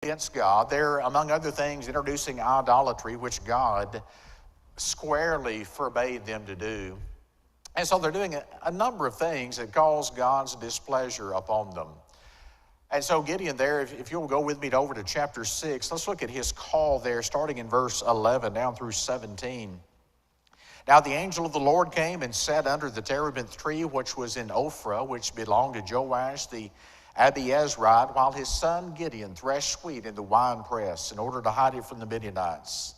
against God. They're, among other things, introducing idolatry, which God squarely forbade them to do. And so they're doing a number of things that cause God's displeasure upon them. And so Gideon there, if you'll go with me over to chapter 6, let's look at his call there, starting in verse 11 down through 17. Now the angel of the Lord came and sat under the terebinth tree, which was in Ophrah, which belonged to Joash the Abiezrite, while his son Gideon threshed wheat in the winepress in order to hide it from the Midianites.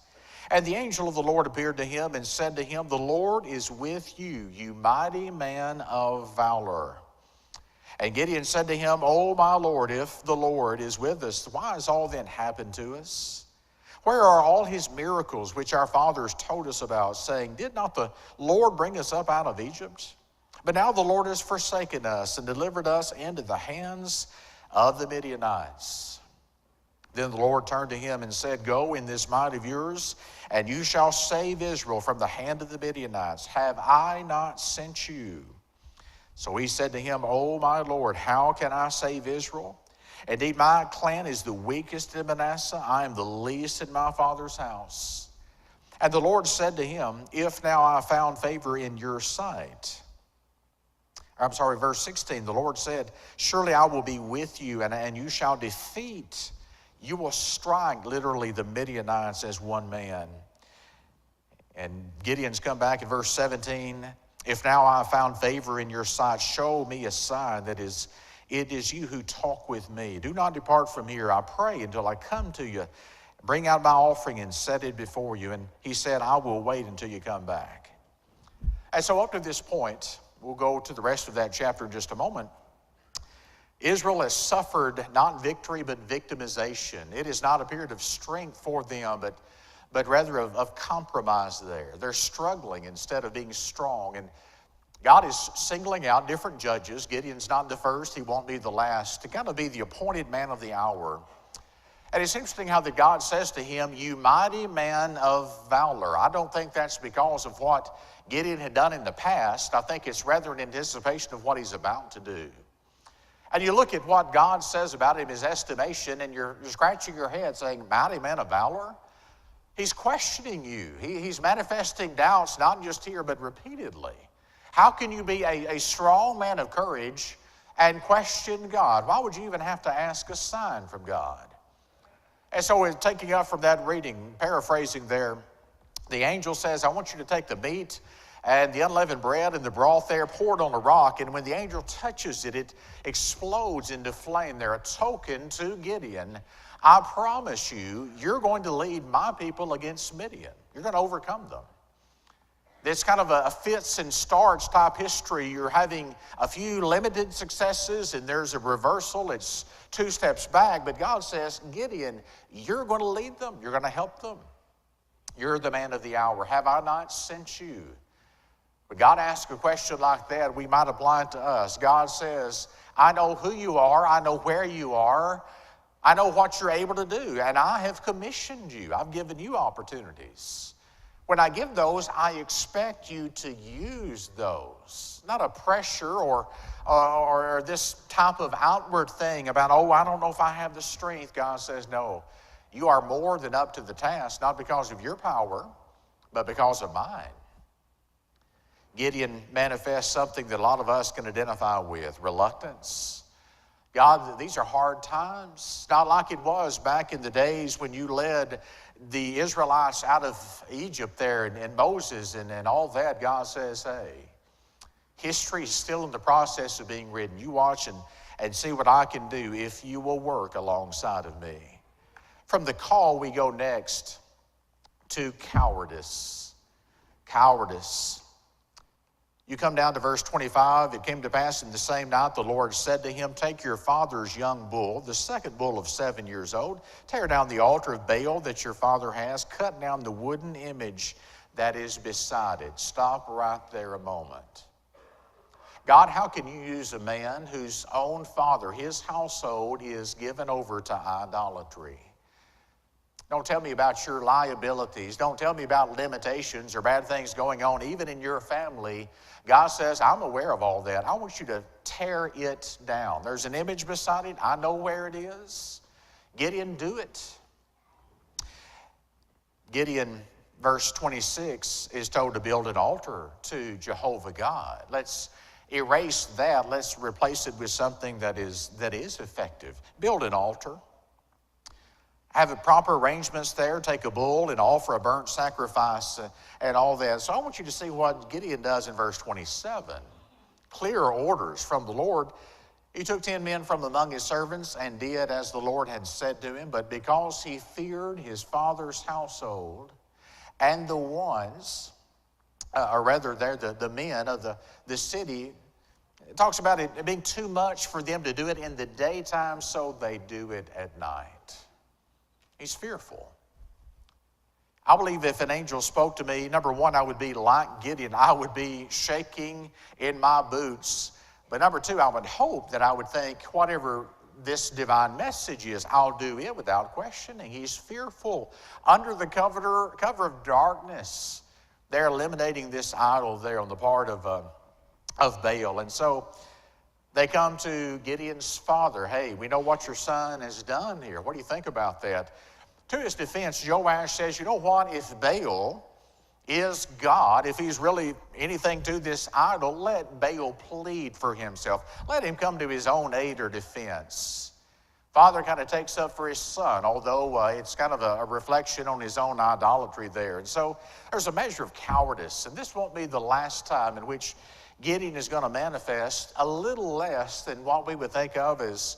And the angel of the Lord appeared to him and said to him, "The Lord is with you, you mighty man of valor." And Gideon said to him, "O my Lord, if the Lord is with us, why has all then happened to us? Where are all his miracles which our fathers told us about, saying, did not the Lord bring us up out of Egypt? But now the Lord has forsaken us and delivered us into the hands of the Midianites." Then the Lord turned to him and said, "Go in this might of yours, and you shall save Israel from the hand of the Midianites. Have I not sent you?" So he said to him, "O my Lord, how can I save Israel? Indeed, my clan is the weakest in Manasseh. I am the least in my father's house." And the Lord said to him, "If now I found favor in your sight." Verse 16, the Lord said, "Surely I will be with you, and you shall defeat. You will strike," literally, "the Midianites as one man." And Gideon's come back in verse 17. "If now I have found favor in your sight, show me a sign that it is you who talk with me. Do not depart from here, I pray, until I come to you. Bring out my offering and set it before you." And he said, "I will wait until you come back." And so up to this point, we'll go to the rest of that chapter in just a moment. Israel has suffered not victory, but victimization. It is not a period of strength for them, but rather of compromise there. They're struggling instead of being strong. And God is singling out different judges. Gideon's not the first, he won't be the last, to kind of be the appointed man of the hour. And it's interesting how that God says to him, "You mighty man of valor." I don't think that's because of what Gideon had done in the past. I think it's rather an anticipation of what he's about to do. And you look at what God says about him, his estimation, and you're scratching your head saying, "Mighty man of valor?" He's questioning you. He's manifesting doubts, not just here, but repeatedly. How can you be a strong man of courage and question God? Why would you even have to ask a sign from God? And so we're taking up from that reading, paraphrasing there, the angel says, "I want you to take the meat and the unleavened bread and the broth there, pour it on a rock, and when the angel touches it, it explodes into flame." They're a token to Gideon. I promise you, you're going to lead my people against Midian. You're going to overcome them. It's kind of a fits and starts type history. You're having a few limited successes, and there's a reversal. It's 2 steps back, but God says, "Gideon, you're going to lead them. You're going to help them. You're the man of the hour. Have I not sent you?" When God asks a question like that, we might apply it to us. God says, "I know who you are. I know where you are. I know what you're able to do, and I have commissioned you. I've given you opportunities. When I give those, I expect you to use those." Not a pressure or this type of outward thing about, "Oh, I don't know if I have the strength." God says, "No, you are more than up to the task, not because of your power, but because of mine." Gideon manifests something that a lot of us can identify with: reluctance. God, these are hard times. It's not like it was back in the days when you led the Israelites out of Egypt there and Moses and all that. God says, "Hey, history is still in the process of being written. You watch and see what I can do if you will work alongside of me." From the call, we go next to cowardice. Cowardice. You come down to verse 25. "It came to pass in the same night, the Lord said to him, Take your father's young bull, the second bull of 7 years old, tear down the altar of Baal that your father has, cut down the wooden image that is beside it." Stop right there a moment. God, how can you use a man whose own father, his household, is given over to idolatry? Don't tell me about your liabilities. Don't tell me about limitations or bad things going on, even in your family. God says, "I'm aware of all that. I want you to tear it down. There's an image beside it. I know where it is. Gideon, do it. Gideon, verse 26, is told to build an altar to Jehovah God. Let's erase that. Let's replace it with something that is effective. Build an altar. Have proper arrangements there. Take a bull and offer a burnt sacrifice and all that. So I want you to see what Gideon does in verse 27. Clear orders from the Lord. He took 10 men from among his servants and did as the Lord had said to him. But because he feared his father's household and the ones, or rather the men of the city, it talks about it being too much for them to do it in the daytime, so they do it at night. He's fearful. I believe if an angel spoke to me, number one, I would be like Gideon. I would be shaking in my boots. But number two, I would hope that I would think, whatever this divine message is, I'll do it without questioning. He's fearful. Under the cover of darkness, they're eliminating this idol there on the part of Baal. And so they come to Gideon's father. Hey, we know what your son has done here. What do you think about that? To his defense, Joash says, you know what? If Baal is God, if he's really anything to this idol, let Baal plead for himself. Let him come to his own aid or defense. Father kind of takes up for his son, although it's kind of a reflection on his own idolatry there. And so there's a measure of cowardice, and this won't be the last time in which Gideon is going to manifest a little less than what we would think of as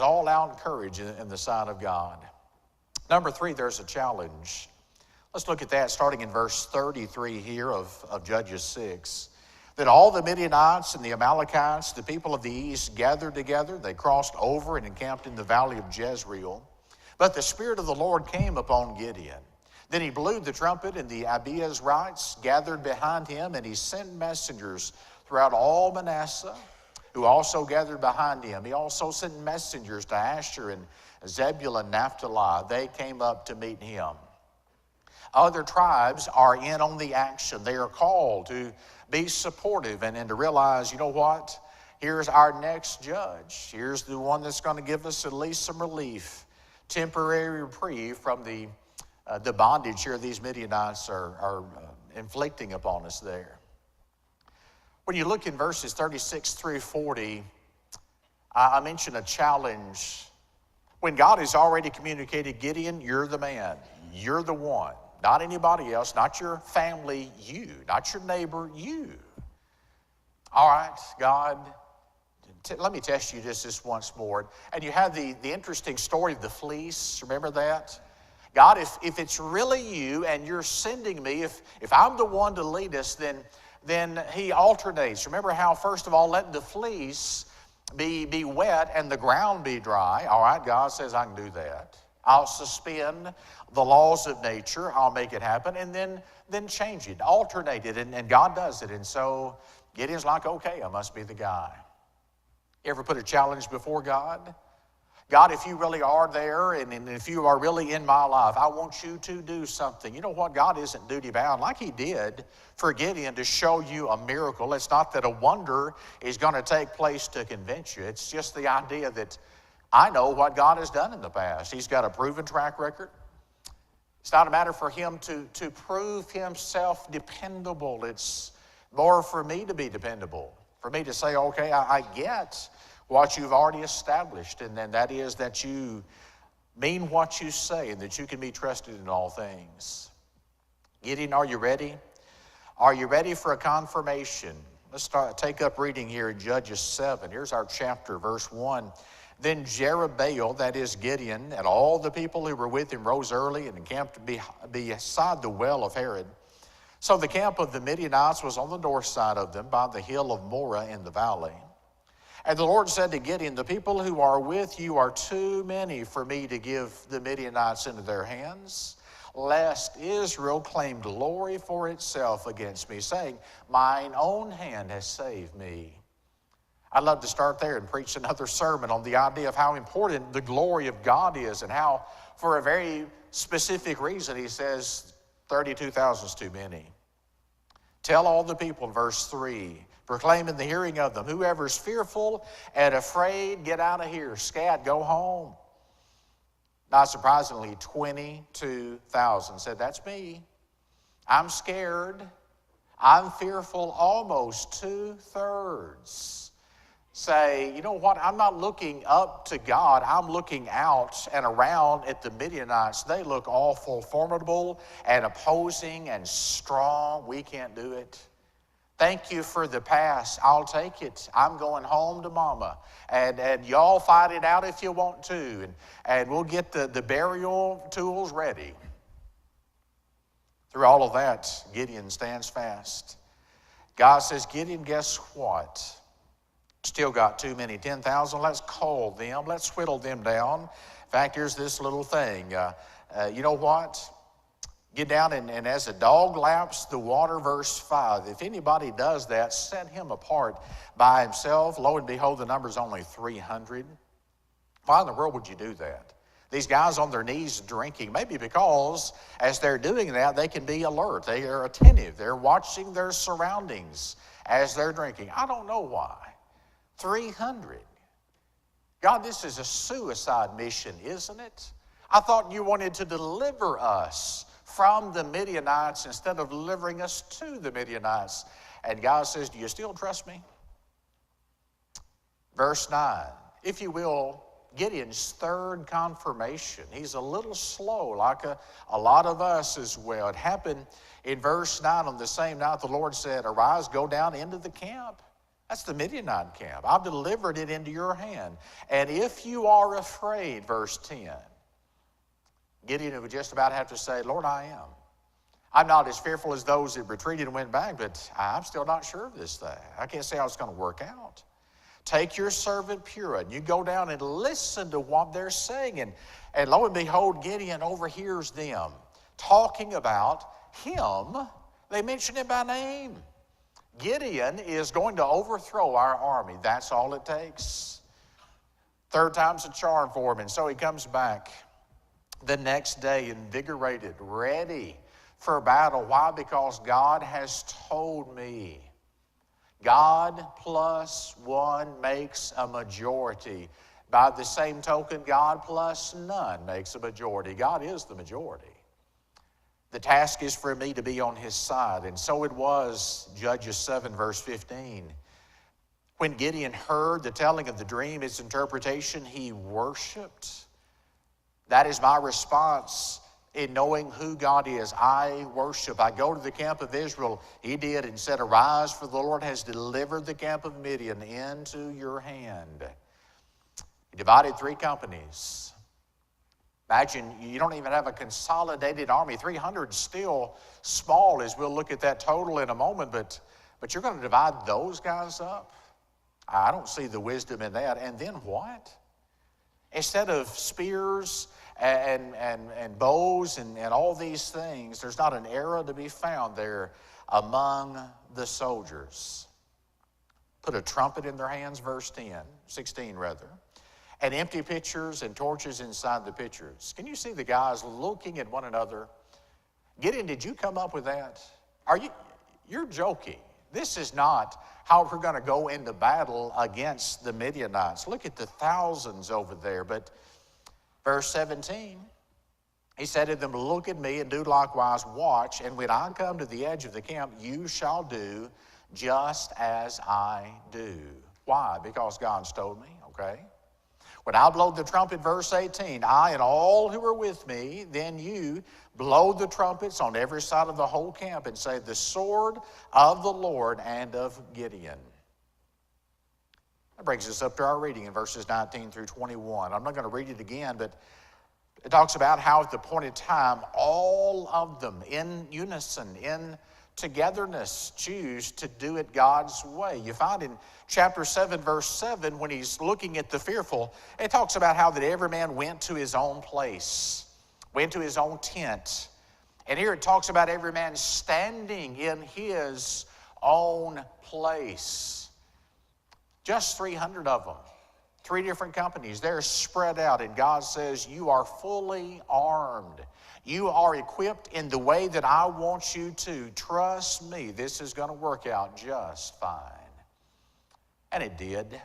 all-out courage in the sight of God. Number three, there's a challenge. Let's look at that starting in verse 33 here of Judges 6. Then all the Midianites and the Amalekites, the people of the east, gathered together. They crossed over and encamped in the valley of Jezreel. But the Spirit of the Lord came upon Gideon. Then he blew the trumpet, and the Abiezrites gathered behind him, and he sent messengers throughout all Manasseh, who also gathered behind him. He also sent messengers to Asher and Zebulun and Naphtali. They came up to meet him. Other tribes are in on the action. They are called to be supportive and to realize, you know what? Here's our next judge. Here's the one that's going to give us at least some relief, temporary reprieve from the bondage here these Midianites are inflicting upon us there. When you look in verses 36 through 40, I mentioned a challenge. When God has already communicated, Gideon, you're the man. You're the one. Not anybody else, not your family, you. Not your neighbor, you. All right, God, let me test you just this once more. And you have the interesting story of the fleece. Remember that? God, if it's really you and you're sending me, if I'm the one to lead us, then he alternates. Remember how, first of all, let the fleece be wet and the ground be dry. All right, God says I can do that. I'll suspend the laws of nature. I'll make it happen, and then change it, alternate it, and God does it. And so Gideon's like, okay, I must be the guy. You ever put a challenge before God? God, if you really are there, and if you are really in my life, I want you to do something. You know what? God isn't duty-bound like he did for Gideon to show you a miracle. It's not that a wonder is going to take place to convince you. It's just the idea that I know what God has done in the past. He's got a proven track record. It's not a matter for him to prove himself dependable. It's more for me to be dependable, for me to say, okay, I get what you've already established, and then that is that you mean what you say and that you can be trusted in all things. Gideon, are you ready? Are you ready for a confirmation? Let's take up reading here in Judges 7. Here's our chapter, verse 1. Then Jerubbaal, that is Gideon, and all the people who were with him rose early and encamped beside the well of Harod. So the camp of the Midianites was on the north side of them by the hill of Moreh in the valley. And the Lord said to Gideon, the people who are with you are too many for me to give the Midianites into their hands, lest Israel claim glory for itself against me, saying, mine own hand has saved me. I'd love to start there and preach another sermon on the idea of how important the glory of God is, and how, for a very specific reason, he says 32,000 is too many. Tell all the people, verse 3, proclaim in the hearing of them, whoever's fearful and afraid, get out of here. Scat, go home. Not surprisingly, 22,000 said, that's me. I'm scared. I'm fearful. Almost 2/3 say, you know what, I'm not looking up to God. I'm looking out and around at the Midianites. They look awful, formidable and opposing and strong. We can't do it. Thank you for the past. I'll take it. I'm going home to mama. And y'all fight it out if you want to. And we'll get the burial tools ready. Through all of that, Gideon stands fast. God says, Gideon, guess what? Still got too many, 10,000. Let's call them. Let's whittle them down. In fact, here's this little thing. You know what? Get down and as a dog laps the water, verse 5. If anybody does that, set him apart by himself. Lo and behold, the number's only 300. Why in the world would you do that? These guys on their knees drinking, maybe because as they're doing that, they can be alert. They are attentive. They're watching their surroundings as they're drinking. I don't know why. 300. God, this is a suicide mission, isn't it? I thought you wanted to deliver us from the Midianites instead of delivering us to the Midianites. And God says, do you still trust me? Verse 9, if you will, Gideon's third confirmation. He's a little slow, like a lot of us as well. It happened in verse 9. On the same night, the Lord said, arise, go down into the camp. That's the Midianite camp. I've delivered it into your hand. And if you are afraid, verse 10, Gideon would just about have to say, Lord, I am. I'm not as fearful as those that retreated and went back, but I'm still not sure of this thing. I can't say how it's going to work out. Take your servant Purah, and you go down and listen to what they're saying. And lo and behold, Gideon overhears them talking about him. They mention him by name. Gideon is going to overthrow our army. That's all it takes. Third time's a charm for him. And so he comes back the next day invigorated, ready for battle. Why? Because God has told me. God plus one makes a majority. By the same token, God plus none makes a majority. God is the majority. The task is for me to be on his side. And so it was, Judges 7, verse 15. When Gideon heard the telling of the dream, its interpretation, he worshiped. That is my response in knowing who God is. I worship. I go to the camp of Israel. He did and said, arise, for the Lord has delivered the camp of Midian into your hand. He divided 3 companies. Imagine you don't even have a consolidated army. 300 is still small, as we'll look at that total in a moment, but you're going to divide those guys up? I don't see the wisdom in that. And then what? Instead of spears and bows and all these things, there's not an arrow to be found there among the soldiers. Put a trumpet in their hands, verse 16 rather. And empty pitchers and torches inside the pitchers. Can you see the guys looking at one another? Gideon, did you come up with that? You're joking. This is not how we're going to go into battle against the Midianites. Look at the thousands over there. But verse 17, he said to them, look at me and do likewise, watch, and when I come to the edge of the camp, you shall do just as I do. Why? Because God's told me, okay? When I blow the trumpet, verse 18, I and all who are with me, then you blow the trumpets on every side of the whole camp and say, the sword of the Lord and of Gideon. That brings us up to our reading in verses 19 through 21. I'm not going to read it again, but it talks about how at the appointed time, all of them in unison, in togetherness, choose to do it God's way. You find in chapter 7, verse 7, when he's looking at the fearful, it talks about how that every man went to his own place, went to his own tent. And here it talks about every man standing in his own place. Just 300 of them, 3 different companies. They're spread out, and God says, you are fully armed. You are equipped in the way that I want you to. Trust me, this is going to work out just fine. And it did.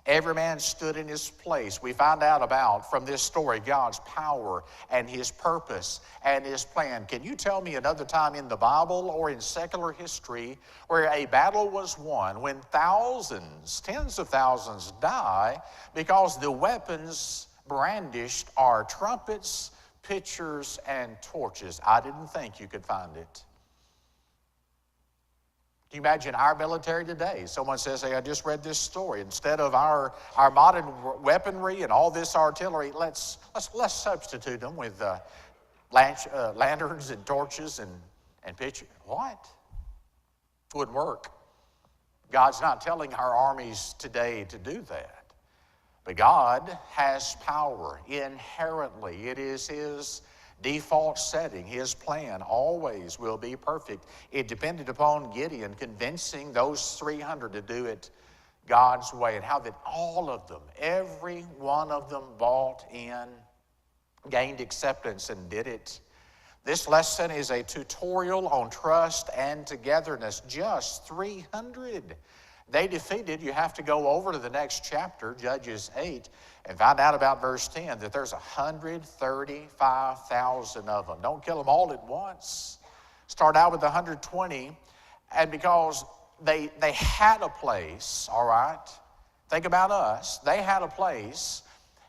Every man stood in his place. We find out about, from this story, God's power and his purpose and his plan. Can you tell me another time in the Bible or in secular history where a battle was won when thousands, tens of thousands die because the weapons brandished are trumpets, pitchers, and torches? I didn't think you could find it. Can you imagine our military today? Someone says, hey, I just read this story. Instead of our modern weaponry and all this artillery, let's substitute them with lanterns and torches and pitchers. What? Wouldn't work. God's not telling our armies today to do that. But God has power inherently. It is his default setting. His plan always will be perfect. It depended upon Gideon convincing those 300 to do it God's way, and how that all of them, every one of them, bought in, gained acceptance, and did it. This lesson is a tutorial on trust and togetherness. Just 300. They defeated. You have to go over to the next chapter, Judges 8, and find out about verse 10, that there's 135,000 of them. Don't kill them all at once. Start out with 120, and because they had a place, all right? Think about us. They had a place,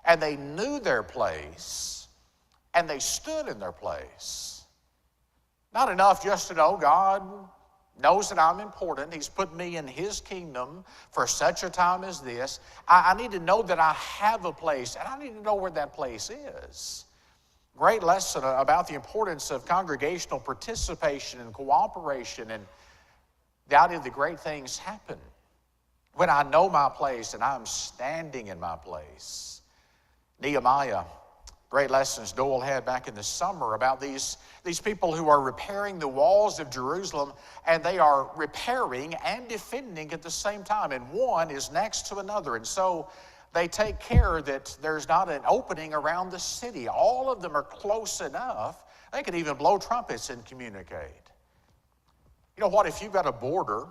and they knew their place, and they stood in their place. Not enough just to know God knows that I'm important. He's put me in his kingdom for such a time as this. I need to know that I have a place, and I need to know where that place is. Great lesson about the importance of congregational participation and cooperation, and the idea that great things happen when I know my place and I'm standing in my place. Nehemiah. Great lessons Doyle had back in the summer about these people who are repairing the walls of Jerusalem, and they are repairing and defending at the same time, and one is next to another. And so they take care that there's not an opening around the city. All of them are close enough. They can even blow trumpets and communicate. You know what? If you've got a border,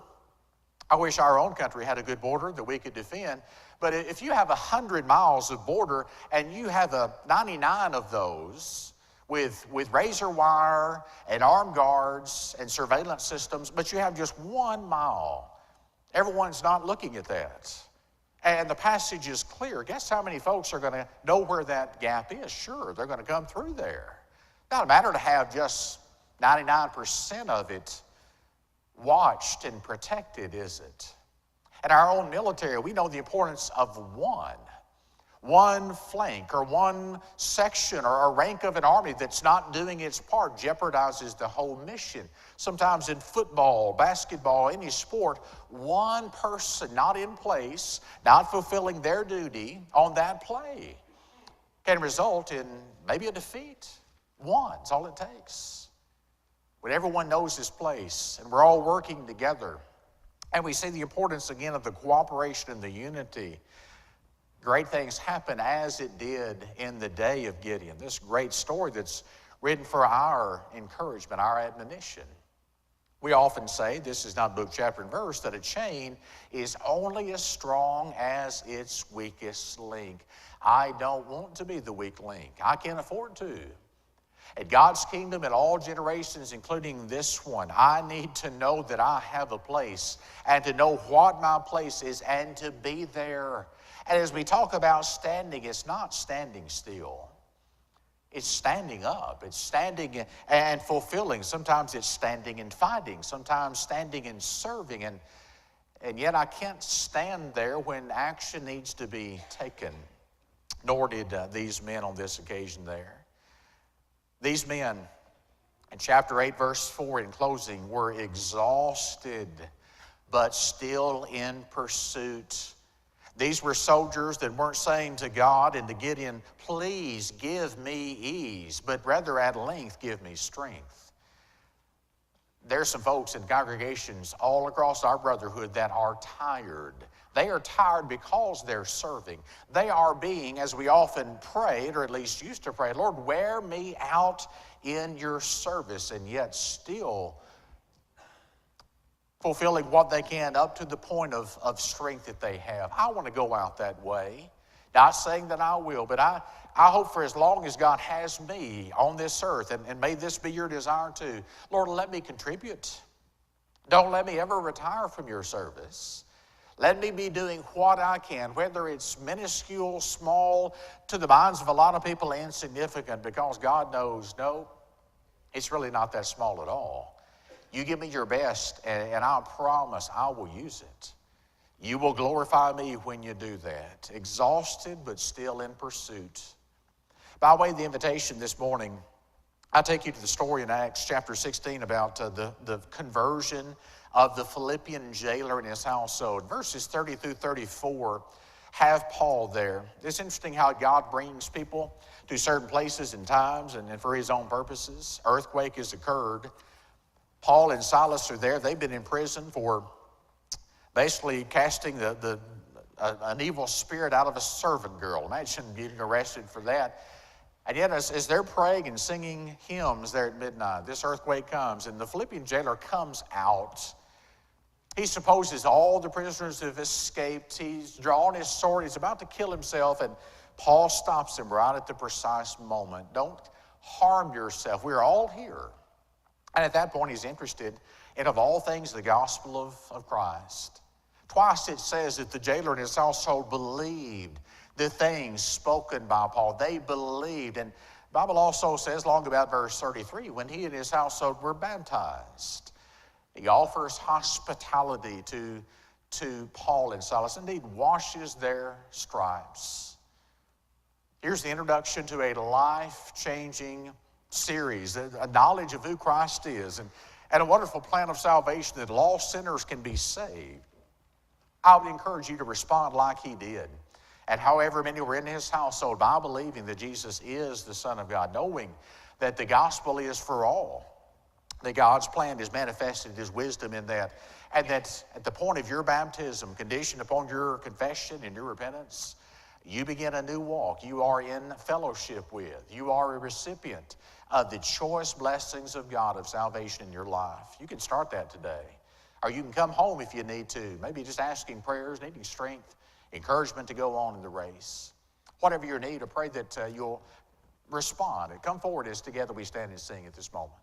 I wish our own country had a good border that we could defend. But if you have 100 miles of border and you have 99 of those with razor wire and armed guards and surveillance systems, but you have just 1 mile, everyone's not looking at that. And the passage is clear. Guess how many folks are going to know where that gap is? Sure, they're going to come through there. Not a matter to have just 99% of it watched and protected, is it? In our own military, we know the importance of one flank or one section or a rank of an army that's not doing its part jeopardizes the whole mission. Sometimes in football, basketball, any sport, one person not in place, not fulfilling their duty on that play can result in maybe a defeat. One's all it takes. When everyone knows his place and we're all working together, and we see the importance again of the cooperation and the unity, great things happen, as it did in the day of Gideon. This great story that's written for our encouragement, our admonition. We often say, this is not book, chapter, and verse, that a chain is only as strong as its weakest link. I don't want to be the weak link. I can't afford to. At God's kingdom, in all generations, including this one, I need to know that I have a place and to know what my place is and to be there. And as we talk about standing, it's not standing still. It's standing up. It's standing and fulfilling. Sometimes it's standing and fighting. Sometimes standing and serving. And yet I can't stand there when action needs to be taken. Nor did these men on this occasion there. These men, in chapter 8, verse 4, in closing, were exhausted, but still in pursuit. These were soldiers that weren't saying to God and to Gideon, please give me ease, but rather at length give me strength. There's some folks in congregations all across our brotherhood that are tired. They are tired because they're serving. They are being, as we often prayed, or at least used to pray, Lord, wear me out in your service, and yet still fulfilling what they can up to the point of strength that they have. I want to go out that way. Not saying that I will, but I hope for as long as God has me on this earth, and may this be your desire too, Lord, let me contribute. Don't let me ever retire from your service. Let me be doing what I can, whether it's minuscule, small, to the minds of a lot of people insignificant, because God knows, no, it's really not that small at all. You give me your best, and I promise I will use it. You will glorify me when you do that. Exhausted, but still in pursuit. By way of the invitation this morning, I take you to the story in Acts chapter 16 about the conversion of the Philippian jailer and his household. Verses 30 through 34 have Paul there. It's interesting how God brings people to certain places and times and for his own purposes. Earthquake has occurred. Paul and Silas are there. They've been in prison for basically casting an evil spirit out of a servant girl. Imagine getting arrested for that. And yet, as they're praying and singing hymns there at midnight, this earthquake comes, and the Philippian jailer comes out. He supposes all the prisoners have escaped. He's drawn his sword. He's about to kill himself, and Paul stops him right at the precise moment. Don't harm yourself. We're all here. And at that point, he's interested in, of all things, the gospel of Christ. Twice it says that the jailer and his household believed the things spoken by Paul. They believed. And the Bible also says, long about verse 33, when he and his household were baptized, he offers hospitality to Paul and Silas. Indeed, washes their stripes. Here's the introduction to a life-changing series, a knowledge of who Christ is, and a wonderful plan of salvation that lost sinners can be saved. I would encourage you to respond like he did. And however many were in his household, by believing that Jesus is the Son of God, knowing that the gospel is for all, that God's plan is manifested, his wisdom in that, and that at the point of your baptism, conditioned upon your confession and your repentance, you begin a new walk. You are in fellowship with. You are a recipient of the choice blessings of God of salvation in your life. You can start that today. Or you can come home if you need to. Maybe just asking prayers, needing strength, encouragement to go on in the race. Whatever your need, I pray that you'll respond and come forward as together we stand and sing at this moment.